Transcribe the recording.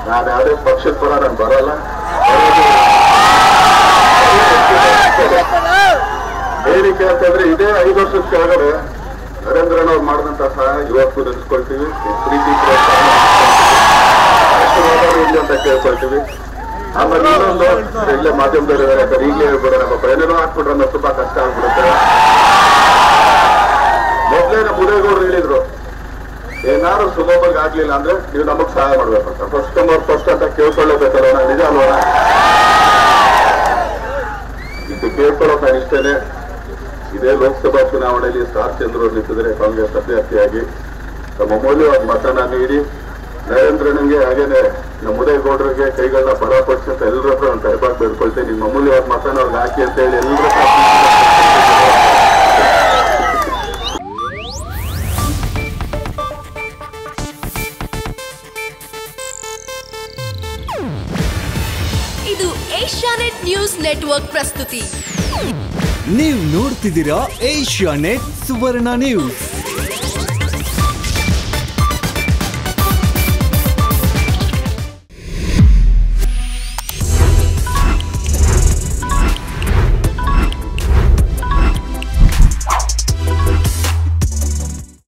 ನಾನು ಯಾವುದೇ ಪಕ್ಷದ ಪರ ನಾನು ಬರಲ್ಲ. ಏನಕ್ಕೆ ಅಂತಂದ್ರೆ ಇದೇ 5 ವರ್ಷದ ಕೆಳಗಡೆ ನರೇಂದ್ರನವ್ರು ಮಾಡಿದಂತ ಸಹಾಯ ಇವತ್ತು ನೆನೆಸ್ಕೊಳ್ತೀವಿ. ಪ್ರೀತಿ ಇಲ್ಲಿ ಅಂತ ಕೇಳ್ಕೊಳ್ತೀವಿ. ಆಮೇಲೆ ಇನ್ನೊಂದು ಇಲ್ಲೇ ಮಾಧ್ಯಮದಲ್ಲಿ ಇದ್ದಾರೆ, ಈಗಲೇ ಹೇಳ್ಬಿಡ ನಮ್ಮ ಏನೇನೋ ಹಾಕ್ಬಿಟ್ರೆ ನಮ್ಗೆ ತುಂಬಾ ಕಷ್ಟ ಆಗ್ಬಿಡುತ್ತೆ. ಮೊದಲೇ ನಮ್ಮ ಉದಯಗೌಡರು ಹೇಳಿದ್ರು, ಏನಾದ್ರು ಸುಲಭವಾಗಿ ಆಗ್ಲಿಲ್ಲ ಅಂದ್ರೆ ನೀವು ನಮಗ್ ಸಹಾಯ ಮಾಡ್ಬೇಕಂತ. ಫಸ್ಟ್ ಅಂತ ಕೇಳ್ಕೊಳ್ಳೇಬೇಕಲ್ಲ, ನಾನು ನಿಜ ಅಲ್ವಣ? ಇದು ಕೇಳ್ಕೊಳ್ಳೋಕೆ ನಾನು ಇಷ್ಟೇನೆ. ಇದೇ ಲೋಕಸಭಾ ಚುನಾವಣೆಯಲ್ಲಿ ಸ್ಟಾರ್ ಚಂದ್ರ ನಿಂತಿದ್ರೆ ಕಾಂಗ್ರೆಸ್ ಅಭ್ಯರ್ಥಿಯಾಗಿ ತಮ್ಮ ಅಮೂಲ್ಯವಾದ ಮತನ ನೀಡಿ ನರೇಂದ್ರನಿಗೆ ಹಾಗೇನೆ ನಮ್ಮ ಉದಯಗೌಡರಿಗೆ ಕೈಗಳನ್ನ ಬಲಪಡಿಸಿ ಅಂತ ಎಲ್ಲರ ಹತ್ರ ನಾನು ಕೈಪಾಗಿ ಬೇಡ್ಕೊಳ್ತೇನೆ. ನಿಮ್ಮ ಅಮೂಲ್ಯವಾದ ಮತನ ಅವ್ರಿಗೆ ಹಾಕಿ ಅಂತ ಹೇಳಿ ಎಲ್ಲರೂ ಇದು ಏಷ್ಯಾನೆಟ್ ನ್ಯೂಸ್ ನೆಟ್ವರ್ಕ್ ಪ್ರಸ್ತುತಿ. ನೀವು ನೋಡ್ತಿದ್ದೀರಾ ಏಷ್ಯಾನೆಟ್ ಸುವರ್ಣ ನ್ಯೂಸ್.